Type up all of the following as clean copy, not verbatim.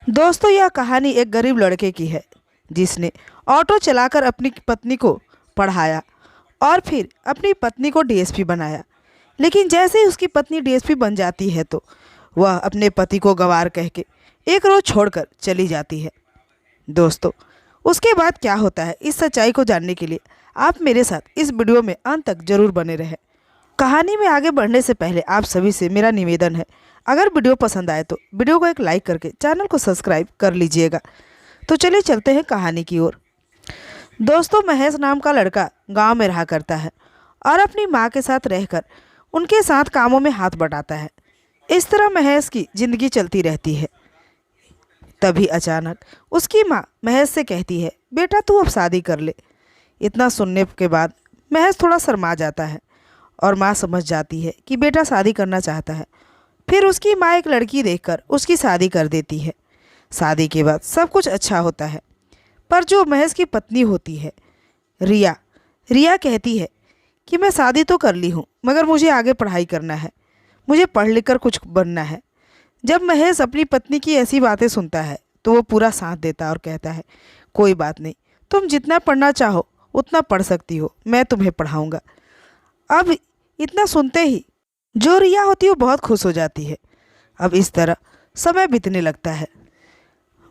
दोस्तों, यह कहानी एक गरीब लड़के की है जिसने ऑटो चलाकर अपनी पत्नी को पढ़ाया और फिर अपनी पत्नी को डीएसपी बनाया। लेकिन जैसे ही उसकी पत्नी डीएसपी बन जाती है तो वह अपने पति को गंवार कह के एक रोज़ छोड़कर चली जाती है। दोस्तों, उसके बाद क्या होता है, इस सच्चाई को जानने के लिए आप मेरे साथ इस वीडियो में अंत तक जरूर बने रहें। कहानी में आगे बढ़ने से पहले आप सभी से मेरा निवेदन है, अगर वीडियो पसंद आए तो वीडियो को एक लाइक करके चैनल को सब्सक्राइब कर लीजिएगा। तो चलिए चलते हैं कहानी की ओर। दोस्तों, महेश नाम का लड़का गांव में रहा करता है और अपनी माँ के साथ रहकर उनके साथ कामों में हाथ बटाता है। इस तरह महेश की ज़िंदगी चलती रहती है। तभी अचानक उसकी माँ महेश से कहती है, बेटा तू अब शादी कर ले। इतना सुनने के बाद महेश थोड़ा शर्मा जाता है और माँ समझ जाती है कि बेटा शादी करना चाहता है। फिर उसकी माँ एक लड़की देखकर उसकी शादी कर देती है। शादी के बाद सब कुछ अच्छा होता है, पर जो महेश की पत्नी होती है रिया रिया कहती है कि मैं शादी तो कर ली हूँ, मगर मुझे आगे पढ़ाई करना है, मुझे पढ़ लिख कर कुछ बनना है। जब महेश अपनी पत्नी की ऐसी बातें सुनता है तो वो पूरा साथ देता है और कहता है, कोई बात नहीं, तुम जितना पढ़ना चाहो उतना पढ़ सकती हो, मैं तुम्हें पढ़ाऊँगा। अब इतना सुनते ही जो रिया होती है वो बहुत खुश हो जाती है। अब इस तरह समय बीतने लगता है,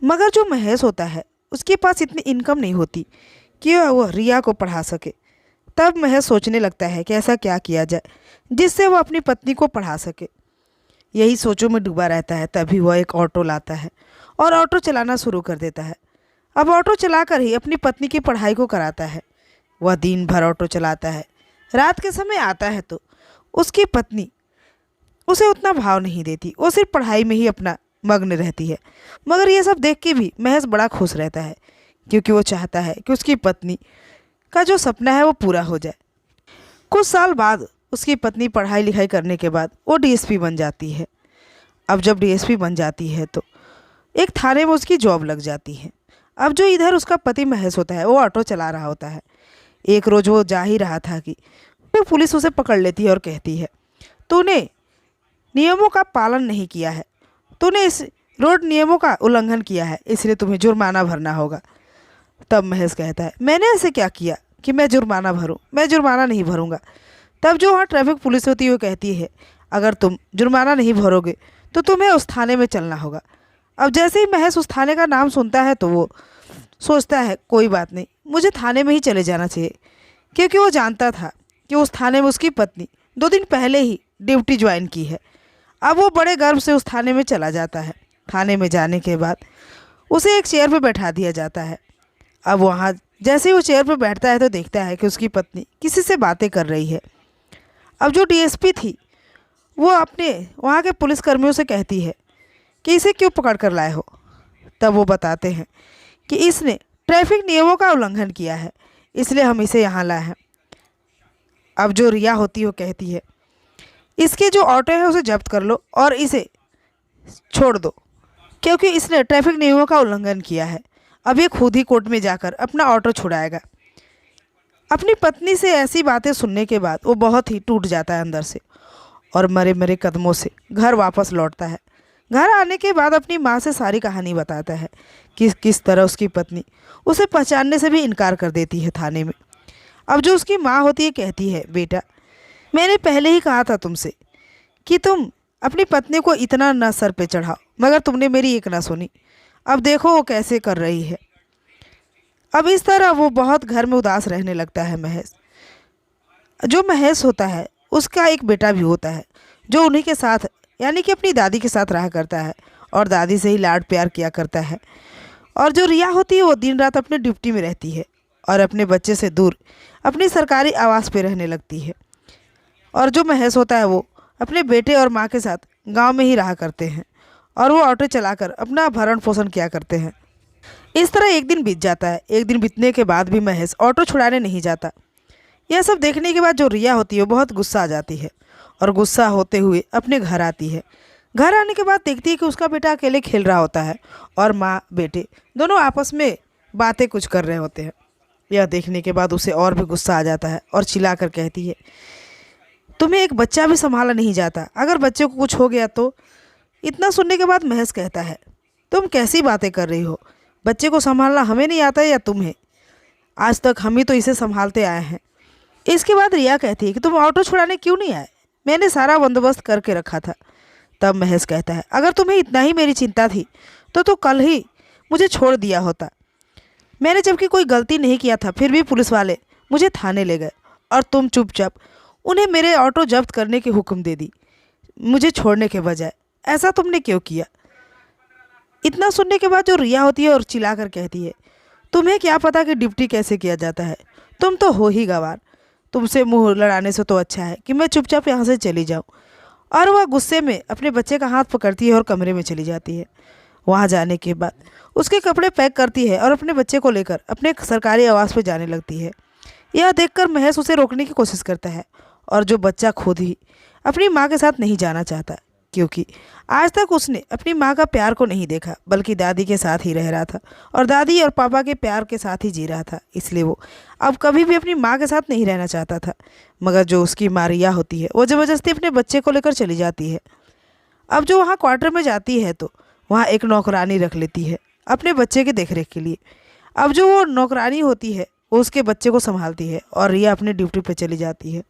मगर जो महेश होता है उसके पास इतनी इनकम नहीं होती कि वह रिया को पढ़ा सके। तब महेश सोचने लगता है कि ऐसा क्या किया जाए जिससे वह अपनी पत्नी को पढ़ा सके। यही सोचों में डूबा रहता है। तभी वह एक ऑटो लाता है और ऑटो चलाना शुरू कर देता है। अब ऑटो चलाकर ही अपनी पत्नी की पढ़ाई को कराता है। वह दिन भर ऑटो चलाता है। रात के समय आता है तो उसकी पत्नी उसे उतना भाव नहीं देती, वो सिर्फ पढ़ाई में ही अपना मग्न रहती है। मगर ये सब देख के भी महेश बड़ा खुश रहता है, क्योंकि वो चाहता है कि उसकी पत्नी का जो सपना है वो पूरा हो जाए। कुछ साल बाद उसकी पत्नी पढ़ाई लिखाई करने के बाद वो डीएसपी बन जाती है। अब जब डीएसपी बन जाती है तो एक थाने में उसकी जॉब लग जाती है। अब जो इधर उसका पति महेश होता है वो ऑटो चला रहा होता है। एक रोज़ वो जा ही रहा था कि पुलिस उसे पकड़ लेती है और कहती है, तूने नियमों का पालन नहीं किया है, तूने इस रोड नियमों का उल्लंघन किया है, इसलिए तुम्हें जुर्माना भरना होगा। तब महेश कहता है, मैंने ऐसे क्या किया कि मैं जुर्माना भरूं? मैं जुर्माना नहीं भरूंगा। तब जो वहाँ ट्रैफिक पुलिस होती है वो कहती है, अगर तुम जुर्माना नहीं भरोगे तो तुम्हें उस थाने में चलना होगा। अब जैसे ही महेश उस थाने का नाम सुनता है तो वो सोचता है, कोई बात नहीं, मुझे थाने में ही चले जाना चाहिए, क्योंकि वो जानता था कि उस थाने में उसकी पत्नी 2 दिन पहले ही ड्यूटी ज्वाइन की है। अब वो बड़े गर्व से उस थाने में चला जाता है। थाने में जाने के बाद उसे एक चेयर पर बैठा दिया जाता है। अब वहाँ जैसे ही वो चेयर पर बैठता है तो देखता है कि उसकी पत्नी किसी से बातें कर रही है। अब जो डीएसपी थी वो अपने वहाँ के पुलिसकर्मियों से कहती है कि इसे क्यों पकड़ कर लाए हो। तब वो बताते हैं कि इसने ट्रैफिक नियमों का उल्लंघन किया है, इसलिए हम इसे यहाँ लाए हैं। अब जो रिया होती है वो कहती है, इसके जो ऑटो है उसे जब्त कर लो और इसे छोड़ दो, क्योंकि इसने ट्रैफिक नियमों का उल्लंघन किया है। अब ये खुद ही कोर्ट में जाकर अपना ऑटो छुड़ाएगा। अपनी पत्नी से ऐसी बातें सुनने के बाद वो बहुत ही टूट जाता है अंदर से और मरे मरे कदमों से घर वापस लौटता है। घर आने के बाद अपनी माँ से सारी कहानी बताता है कि किस तरह उसकी पत्नी उसे पहचानने से भी इनकार कर देती है थाने में। अब जो उसकी माँ होती है कहती है, बेटा मैंने पहले ही कहा था तुमसे कि तुम अपनी पत्नी को इतना ना सर पे चढ़ाओ, मगर तुमने मेरी एक ना सुनी। अब देखो वो कैसे कर रही है। अब इस तरह वो बहुत घर में उदास रहने लगता है महेश। जो महेश होता है उसका एक बेटा भी होता है जो उन्हीं के साथ यानी कि अपनी दादी के साथ रहा करता है और दादी से ही लाड प्यार किया करता है। और जो रिया होती है वो दिन रात अपने ड्यूटी में रहती है और अपने बच्चे से दूर अपनी सरकारी आवास पे रहने लगती है। और जो महेश होता है वो अपने बेटे और माँ के साथ गांव में ही रहा करते हैं और वो ऑटो चलाकर अपना भरण पोषण किया करते हैं। इस तरह एक दिन बीत जाता है। एक दिन बीतने के बाद भी महेश ऑटो छुड़ाने नहीं जाता। यह सब देखने के बाद जो रिया होती है वो बहुत गुस्सा आ जाती है और गुस्सा होते हुए अपने घर आती है। घर आने के बाद देखती है कि उसका बेटा अकेले खेल रहा होता है और माँ बेटे दोनों आपस में बातें कुछ कर रहे होते हैं। यह देखने के बाद उसे और भी गुस्सा आ जाता है और चिल्लाकर कहती है, तुम्हें एक बच्चा भी संभाला नहीं जाता, अगर बच्चे को कुछ हो गया तो। इतना सुनने के बाद महेश कहता है, तुम कैसी बातें कर रही हो? बच्चे को संभालना हमें नहीं आता है या तुम्हें? आज तक हम ही तो इसे संभालते आए हैं। इसके बाद रिया कहती है कि तुम ऑटो छुड़ाने क्यों नहीं आए? मैंने सारा बंदोबस्त करके रखा था। तब महेश कहता है, अगर तुम्हें इतना ही मेरी चिंता थी तो कल ही मुझे छोड़ दिया होता। मैंने जबकि कोई गलती नहीं किया था, फिर भी पुलिस वाले मुझे थाने ले गए और तुम चुपचाप उन्हें मेरे ऑटो जब्त करने की हुक्म दे दी, मुझे छोड़ने के बजाय। ऐसा तुमने क्यों किया? इतना सुनने के बाद जो रिया होती है और चिल्लाकर कहती है, तुम्हें क्या पता कि ड्यूटी कैसे किया जाता है? तुम तो हो ही गंवार। तुमसे मुंह लड़ाने से तो अच्छा है कि मैं चुपचाप यहाँ से चली जाऊँ। और वह गुस्से में अपने बच्चे का हाथ पकड़ती है और कमरे में चली जाती है। वहाँ जाने के बाद उसके कपड़े पैक करती है और अपने बच्चे को लेकर अपने सरकारी आवास पर जाने लगती है। यह देखकर महेश उसे रोकने की कोशिश करता है और जो बच्चा खुद ही अपनी माँ के साथ नहीं जाना चाहता, क्योंकि आज तक उसने अपनी माँ का प्यार को नहीं देखा, बल्कि दादी के साथ ही रह रहा था और दादी और पापा के प्यार के साथ ही जी रहा था। इसलिए वो अब कभी भी अपनी माँ के साथ नहीं रहना चाहता था। मगर जो उसकी माँ रिया होती है वो ज़बरदस्ती अपने बच्चे को लेकर चली जाती है। अब जो वहाँ क्वार्टर में जाती है तो वहाँ एक नौकरानी रख लेती है अपने बच्चे के देखरेख के लिए। अब जो वो नौकरानी होती है वो उसके बच्चे को संभालती है और रिया अपनी ड्यूटी पर चली जाती है।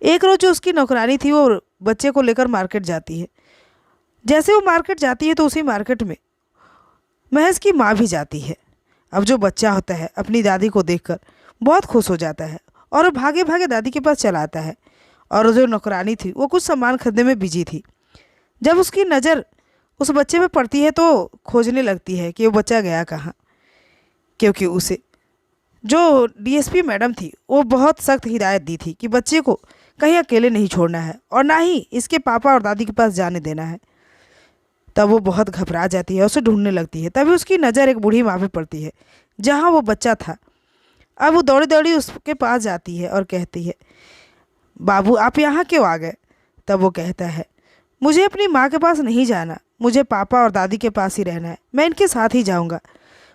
एक रोज़ जो उसकी नौकरानी थी वो बच्चे को लेकर मार्केट जाती है। जैसे वो मार्केट जाती है तो उसी मार्केट में महेश की माँ भी जाती है। अब जो बच्चा होता है अपनी दादी को देखकर बहुत खुश हो जाता है और भागे भागे दादी के पास चला आता है। और जो नौकरानी थी वो कुछ सामान खरीदने में बिजी थी। जब उसकी नज़र उस बच्चे पे पड़ती है तो खोजने लगती है कि वो बच्चा गया कहाँ, क्योंकि उसे जो डीएसपी मैडम थी वो बहुत सख्त हिदायत दी थी कि बच्चे को कहीं अकेले नहीं छोड़ना है और ना ही इसके पापा और दादी के पास जाने देना है। तब वो बहुत घबरा जाती है, उसे ढूंढने लगती है। तभी उसकी नज़र एक बूढ़ी माँ पे पड़ती है जहाँ वो बच्चा था। अब वो दौड़ी दौड़ी उसके पास जाती है और कहती है, बाबू आप यहाँ क्यों आ गए? तब वो कहता है, मुझे अपनी माँ के पास नहीं जाना, मुझे पापा और दादी के पास ही रहना है, मैं इनके साथ ही जाऊँगा।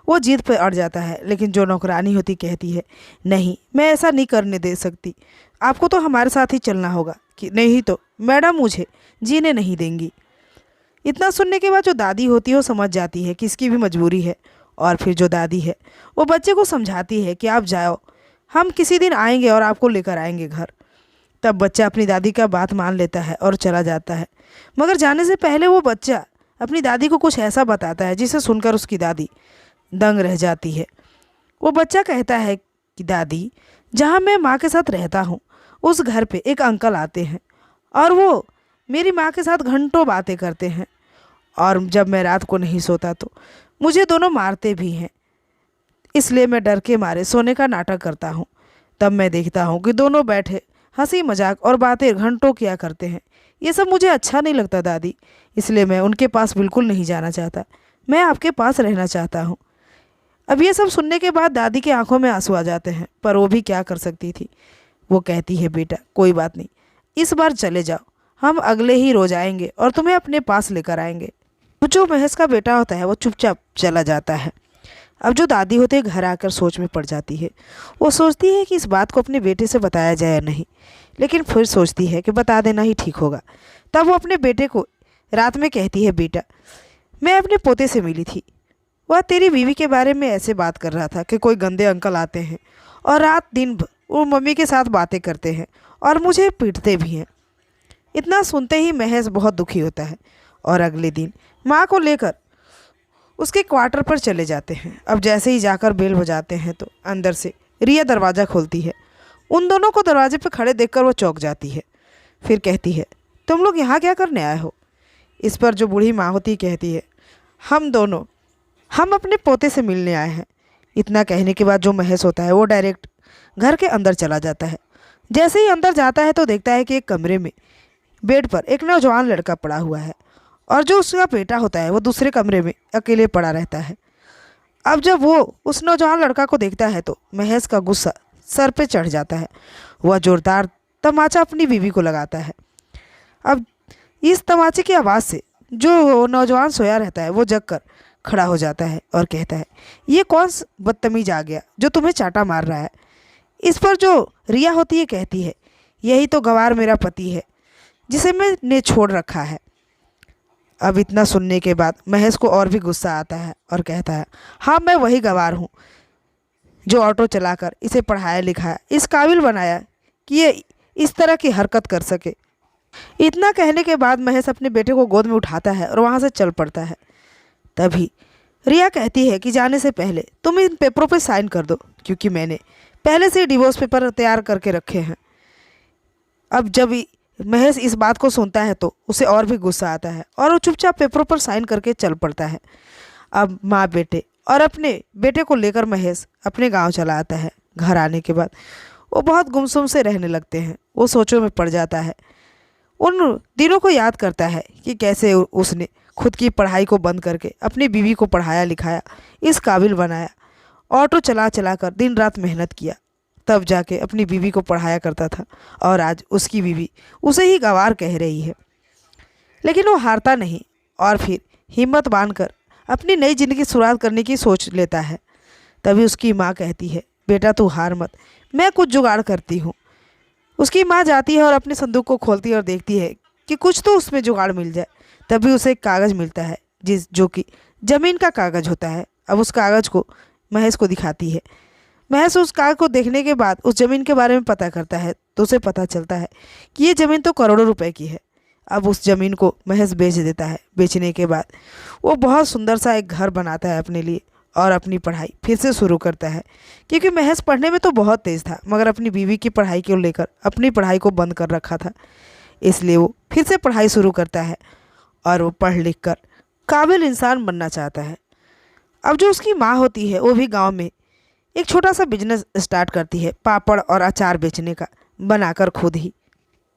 वो जिद पर अड़ जाता है, लेकिन जो नौकरानी होती कहती है, नहीं मैं ऐसा नहीं करने दे सकती, आपको तो हमारे साथ ही चलना होगा, कि नहीं तो मैडम मुझे जीने नहीं देंगी। इतना सुनने के बाद जो दादी होती है वो समझ जाती है कि इसकी भी मजबूरी है। और फिर जो दादी है वो बच्चे को समझाती है कि आप जाओ, हम किसी दिन आएंगे और आपको लेकर आएंगे घर। तब बच्चा अपनी दादी का बात मान लेता है और चला जाता है। मगर जाने से पहले वो बच्चा अपनी दादी को कुछ ऐसा बताता है जिसे सुनकर उसकी दादी दंग रह जाती है। वो बच्चा कहता है कि दादी, जहाँ मैं माँ के साथ रहता हूँ उस घर पे एक अंकल आते हैं और वो मेरी माँ के साथ घंटों बातें करते हैं, और जब मैं रात को नहीं सोता तो मुझे दोनों मारते भी हैं। इसलिए मैं डर के मारे सोने का नाटक करता हूँ। तब मैं देखता हूँ कि दोनों बैठे हंसी मजाक और बातें घंटों किया करते हैं। ये सब मुझे अच्छा नहीं लगता दादी, इसलिए मैं उनके पास बिल्कुल नहीं जाना चाहता, मैं आपके पास रहना चाहता हूँ। अब ये सब सुनने के बाद दादी की आंखों में आंसू आ जाते हैं, पर वो भी क्या कर सकती थी। वो कहती है, बेटा कोई बात नहीं, इस बार चले जाओ, हम अगले ही रोज आएंगे और तुम्हें अपने पास लेकर आएंगे। तो जो महेश का बेटा होता है वो चुपचाप चला जाता है। अब जो दादी होती है घर आकर सोच में पड़ जाती है। वो सोचती है कि इस बात को अपने बेटे से बताया जाए या नहीं, लेकिन फिर सोचती है कि बता देना ही ठीक होगा। तब वो अपने बेटे को रात में कहती है, बेटा मैं अपने पोते से मिली थी, वह तेरी बीवी के बारे में ऐसे बात कर रहा था कि कोई गंदे अंकल आते हैं और रात दिन भर वो मम्मी के साथ बातें करते हैं और मुझे पीटते भी हैं। इतना सुनते ही महेश बहुत दुखी होता है और अगले दिन माँ को लेकर उसके क्वार्टर पर चले जाते हैं। अब जैसे ही जाकर बेल बजाते हैं तो अंदर से रिया दरवाज़ा खोलती है। उन दोनों को दरवाजे पर खड़े देखकर वो चौंक जाती है। फिर कहती है, तुम लोग यहाँ क्या करने आए हो? इस पर जो बूढ़ी माँ होती कहती है, हम अपने पोते से मिलने आए हैं। इतना कहने के बाद जो महेश होता है वो डायरेक्ट घर के अंदर चला जाता है। जैसे ही अंदर जाता है तो देखता है कि एक कमरे में बेड पर एक नौजवान लड़का पड़ा हुआ है और जो उसका बेटा होता है वो दूसरे कमरे में अकेले पड़ा रहता है। अब जब वो उस नौजवान लड़का को देखता है तो महेश का गुस्सा सर पे चढ़ जाता है। वह जोरदार तमाचा अपनी बीवी को लगाता है। अब इस तमाचे की आवाज़ से जो नौजवान सोया रहता है वो जगकर खड़ा हो जाता है और कहता है, ये कौन बदतमीज आ गया जो तुम्हें चाटा मार रहा है? इस पर जो रिया होती है कहती है, यही तो गंवार मेरा पति है जिसे मैंने छोड़ रखा है। अब इतना सुनने के बाद महेश को और भी गुस्सा आता है और कहता है, हाँ मैं वही गवार हूँ जो ऑटो चलाकर इसे पढ़ाया लिखाया, इस काबिल बनाया कि ये इस तरह की हरकत कर सके। इतना कहने के बाद महेश अपने बेटे को गोद में उठाता है और वहाँ से चल पड़ता है। तभी रिया कहती है कि जाने से पहले तुम इन पेपरों पे साइन कर दो, क्योंकि मैंने पहले से ही डिवोर्स पेपर तैयार करके रखे हैं। अब जब महेश इस बात को सुनता है तो उसे और भी गुस्सा आता है और वो चुपचाप पेपरों पर साइन करके चल पड़ता है। अब माँ बेटे और अपने बेटे को लेकर महेश अपने गांव चला आता है। घर आने के बाद वो बहुत गुमसुम से रहने लगते हैं। वो सोचों में पड़ जाता है। उन दिनों को याद करता है कि कैसे उसने खुद की पढ़ाई को बंद करके अपनी बीवी को पढ़ाया लिखाया, इस काबिल बनाया, ऑटो चला चला कर दिन रात मेहनत किया, तब जाके अपनी बीवी को पढ़ाया करता था। और आज उसकी बीवी उसे ही गंवार कह रही है। लेकिन वो हारता नहीं और फिर हिम्मत बांधकर अपनी नई ज़िंदगी शुरुआत करने की सोच लेता है। तभी उसकी माँ कहती है, बेटा तू हार मत, मैं कुछ जुगाड़ करती हूँ। उसकी माँ जाती है और अपने संदूक को खोलती है और देखती है कि कुछ तो उसमें जुगाड़ मिल जाए। तभी उसे एक कागज़ मिलता है जो कि ज़मीन का कागज़ होता है। अब उस कागज़ को महेश को दिखाती है। महेश उस कागज़ को देखने के बाद उस ज़मीन के बारे में पता करता है तो उसे पता चलता है कि ये ज़मीन तो करोड़ों रुपए की है। अब उस ज़मीन को महेश बेच देता है। बेचने के बाद वो बहुत सुंदर सा एक घर बनाता है अपने लिए और अपनी पढ़ाई फिर से शुरू करता है, क्योंकि महेश पढ़ने में तो बहुत तेज़ था मगर अपनी बीवी की पढ़ाई को लेकर अपनी पढ़ाई को बंद कर रखा था। इसलिए वो फिर से पढ़ाई शुरू करता है और वो पढ़ लिख कर काबिल इंसान बनना चाहता है। अब जो उसकी माँ होती है वो भी गांव में एक छोटा सा बिजनेस स्टार्ट करती है, पापड़ और अचार बेचने का, बनाकर खुद ही।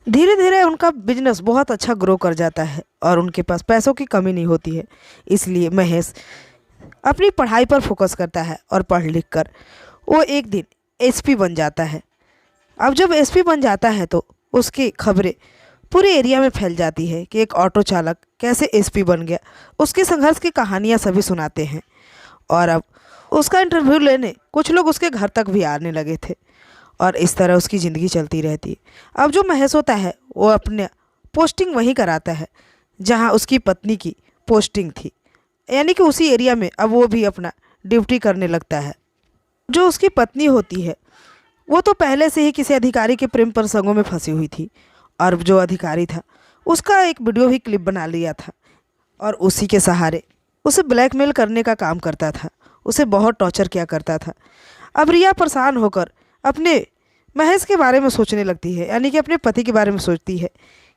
धीरे धीरे उनका बिजनेस बहुत अच्छा ग्रो कर जाता है और उनके पास पैसों की कमी नहीं होती है। इसलिए महेश अपनी पढ़ाई पर फोकस करता है और पढ़ लिख कर वो एक दिन एसपी बन जाता है। अब जब एसपी बन जाता है तो उसकी खबरें पूरे एरिया में फैल जाती है कि एक ऑटो चालक कैसे एसपी बन गया। उसके संघर्ष की कहानियाँ सभी सुनाते हैं और अब उसका इंटरव्यू लेने कुछ लोग उसके घर तक भी आने लगे थे और इस तरह उसकी ज़िंदगी चलती रहती है। अब जो महेश होता है वो अपने पोस्टिंग वहीं कराता है जहाँ उसकी पत्नी की पोस्टिंग थी, यानी कि उसी एरिया में अब वो भी अपना ड्यूटी करने लगता है। जो उसकी पत्नी होती है वो तो पहले से ही किसी अधिकारी के प्रेम प्रसंगों में फंसी हुई थी और जो अधिकारी था उसका एक वीडियो भी क्लिप बना लिया था और उसी के सहारे उसे ब्लैकमेल करने का काम करता था, उसे बहुत टॉर्चर किया करता था। अब रिया परेशान होकर अपने महेश के बारे में सोचने लगती है, यानी कि अपने पति के बारे में सोचती है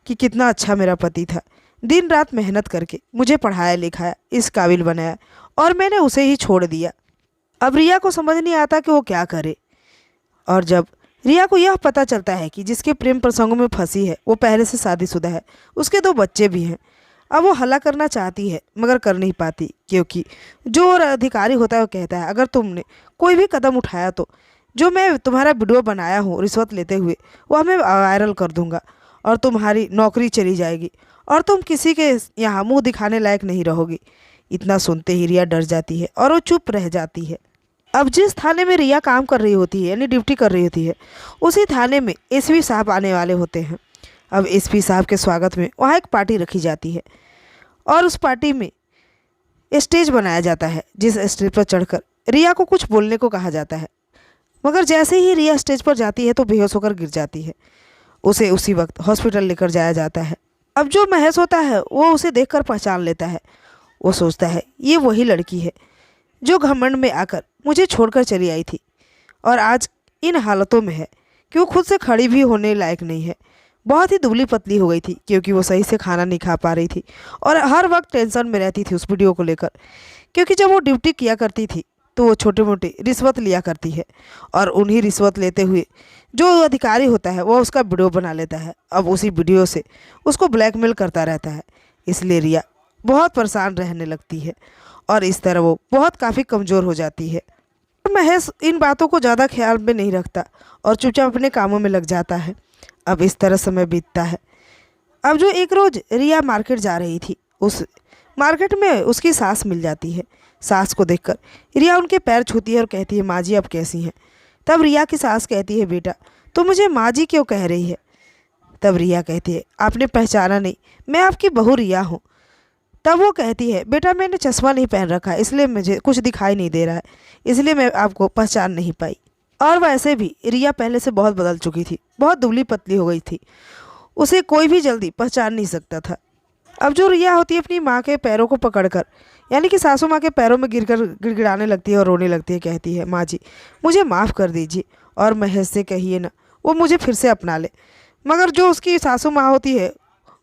कि कितना अच्छा मेरा पति था, दिन रात मेहनत करके मुझे पढ़ाया लिखाया, इस काबिल बनाया और मैंने उसे ही छोड़ दिया। अब रिया को समझ नहीं आता कि वो क्या करे। और जब रिया को यह पता चलता है कि जिसके प्रेम प्रसंगों में फंसी है वो पहले से शादीशुदा है, उसके 2 बच्चे भी हैं। अब वो हल्ला करना चाहती है मगर कर नहीं पाती, क्योंकि जो अधिकारी होता है वो कहता है अगर तुमने कोई भी कदम उठाया तो जो मैं तुम्हारा वीडियो बनाया हूँ रिश्वत लेते हुए वह मैं वायरल कर दूंगा और तुम्हारी नौकरी चली जाएगी और तुम किसी के यहाँ मुंह दिखाने लायक नहीं रहोगी। इतना सुनते ही रिया डर जाती है और वो चुप रह जाती है। अब जिस थाने में रिया काम कर रही होती है, यानी ड्यूटी कर रही होती है, उसी थाने में एसपी साहब आने वाले होते हैं। अब एसपी साहब के स्वागत में वहाँ एक पार्टी रखी जाती है और उस पार्टी में स्टेज बनाया जाता है, जिस स्टेज पर चढ़कर रिया को कुछ बोलने को कहा जाता है। मगर जैसे ही रिया स्टेज पर जाती है तो बेहोश होकर गिर जाती है। उसे उसी वक्त हॉस्पिटल लेकर जाया जाता है। अब जो महेश होता है वो उसे देखकर पहचान लेता है। वो सोचता है ये वही लड़की है जो घमंड में आकर मुझे छोड़कर चली आई थी और आज इन हालतों में है कि वो खुद से खड़ी भी होने लायक नहीं है। बहुत ही दुबली पतली हो गई थी क्योंकि वो सही से खाना नहीं खा पा रही थी और हर वक्त टेंशन में रहती थी उस वीडियो को लेकर, क्योंकि जब वो ड्यूटी किया करती थी तो वो छोटे मोटे रिश्वत लिया करती है और उन्हीं रिश्वत लेते हुए जो अधिकारी होता है वो उसका वीडियो बना लेता है। अब उसी वीडियो से उसको ब्लैकमेल करता रहता है। इसलिए रिया बहुत परेशान रहने लगती है और इस तरह वो बहुत काफ़ी कमज़ोर हो जाती है। महेश इन बातों को ज़्यादा ख्याल में नहीं रखता और चुपचाप अपने कामों में लग जाता है। अब इस तरह समय बीतता है। अब जो एक रोज़ रिया मार्केट जा रही थी, उस मार्केट में उसकी सास मिल जाती है। सास को देखकर रिया उनके पैर छूती है और कहती है माँ जी आप कैसी हैं। तब रिया की सास कहती है बेटा तो मुझे माँ जी क्यों कह रही है। तब रिया कहती है आपने पहचाना नहीं, मैं आपकी बहू रिया हूँ। तब वो कहती है, बेटा मैंने चश्मा नहीं पहन रखा है इसलिए मुझे कुछ दिखाई नहीं दे रहा है, इसलिए मैं आपको पहचान नहीं पाई। और वैसे भी रिया पहले से बहुत बदल चुकी थी, बहुत दुबली पतली हो गई थी, उसे कोई भी जल्दी पहचान नहीं सकता था। अब जो रिया होती है अपनी माँ के पैरों को पकड़कर, यानी कि सासू माँ के पैरों में गिरकर गिड़गिड़ाने लगती है और रोने लगती है। कहती है, माँ जी मुझे माफ़ कर दीजिए और महेश से कहिए ना वो मुझे फिर से अपना ले। मगर जो उसकी सासू माँ होती है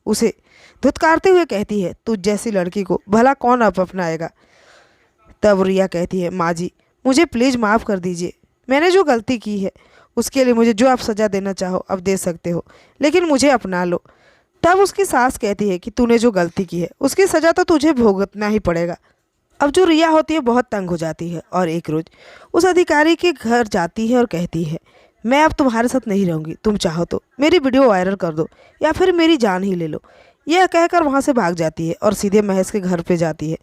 उसे धुतकारते हुए कहती है, तुझ जैसी लड़की को भला कौन अब अपनाएगा। तब रिया कहती है, माँ जी मुझे प्लीज़ माफ़ कर दीजिए, मैंने जो गलती की है उसके लिए मुझे जो आप सज़ा देना चाहो अब दे सकते हो, लेकिन मुझे अपना लो। तब उसकी सास कहती है कि तूने जो गलती की है उसकी सज़ा तो तुझे भुगतना ही पड़ेगा। अब जो रिया होती है बहुत तंग हो जाती है और एक रोज़ उस अधिकारी के घर जाती है और कहती है, मैं अब तुम्हारे साथ नहीं रहूँगी, तुम चाहो तो मेरी वीडियो वायरल कर दो या फिर मेरी जान ही ले लो। यह कहकर वहाँ से भाग जाती है और सीधे महेश के घर पे जाती है।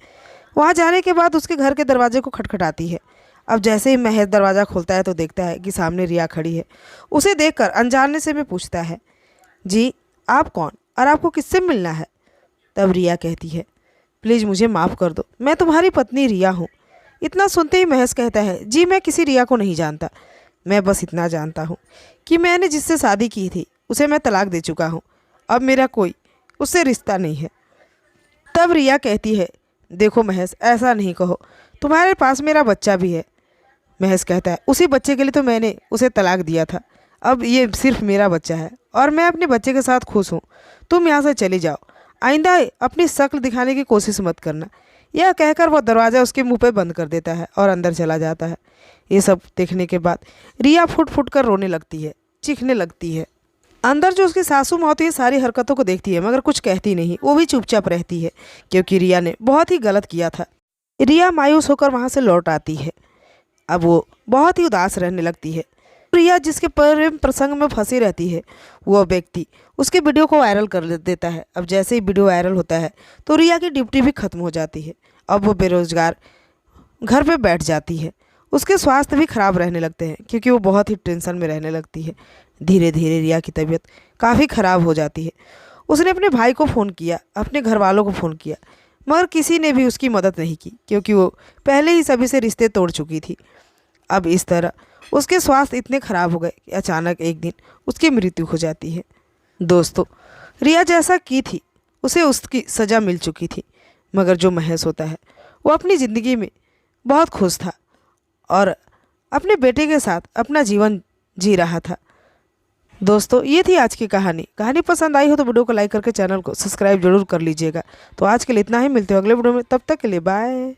वहाँ जाने के बाद उसके घर के दरवाजे को खटखटाती है। अब जैसे ही महेश दरवाज़ा खोलता है तो देखता है कि सामने रिया खड़ी है। उसे देखकर अनजाने से में पूछता है, जी आप कौन और आपको किससे मिलना है। तब रिया कहती है, प्लीज़ मुझे माफ़ कर दो, मैं तुम्हारी पत्नी रिया हूँ। इतना सुनते ही महेश कहता है, जी मैं किसी रिया को नहीं जानता, मैं बस इतना जानता हूँ कि मैंने जिससे शादी की थी उसे मैं तलाक दे चुका हूँ, अब मेरा कोई उससे रिश्ता नहीं है। तब रिया कहती है, देखो महेश ऐसा नहीं कहो, तुम्हारे पास मेरा बच्चा भी है। महेश कहता है, उसी बच्चे के लिए तो मैंने उसे तलाक दिया था, अब ये सिर्फ मेरा बच्चा है और मैं अपने बच्चे के साथ खुश हूँ, तुम यहाँ से चली जाओ, आइंदा अपनी शक्ल दिखाने की कोशिश मत करना। यह कहकर वह दरवाज़ा उसके मुंह पे बंद कर देता है और अंदर चला जाता है। ये सब देखने के बाद रिया फुट फुट कर रोने लगती है, चीखने लगती है। अंदर जो उसकी सासू माँ होती है सारी हरकतों को देखती है मगर कुछ कहती नहीं, वो भी चुपचाप रहती है क्योंकि रिया ने बहुत ही गलत किया था। रिया मायूस होकर वहाँ से लौट आती है। अब वो बहुत ही उदास रहने लगती है। रिया जिसके प्रेम प्रसंग में फंसी रहती है वो व्यक्ति उसके वीडियो को वायरल कर देता है। अब जैसे ही वीडियो वायरल होता है तो रिया की ड्यूटी भी खत्म हो जाती है। अब वो बेरोजगार घर पे बैठ जाती है। उसके स्वास्थ्य भी खराब रहने लगते हैं क्योंकि वो बहुत ही टेंशन में रहने लगती है। धीरे धीरे रिया की तबीयत काफ़ी ख़राब हो जाती है। उसने अपने भाई को फ़ोन किया, अपने घर वालों को फ़ोन किया, मगर किसी ने भी उसकी मदद नहीं की क्योंकि वो पहले ही सभी से रिश्ते तोड़ चुकी थी। अब इस तरह उसके स्वास्थ्य इतने ख़राब हो गए कि अचानक एक दिन उसकी मृत्यु हो जाती है। दोस्तों, रिया जैसा की थी उसे उसकी सज़ा मिल चुकी थी, मगर जो महेश होता है वो अपनी ज़िंदगी में बहुत खुश था और अपने बेटे के साथ अपना जीवन जी रहा था। दोस्तों, ये थी आज की कहानी। कहानी पसंद आई हो तो वीडियो को लाइक करके चैनल को सब्सक्राइब जरूर कर लीजिएगा। तो आज के लिए इतना ही, मिलते हो अगले वीडियो में, तब तक के लिए बाय।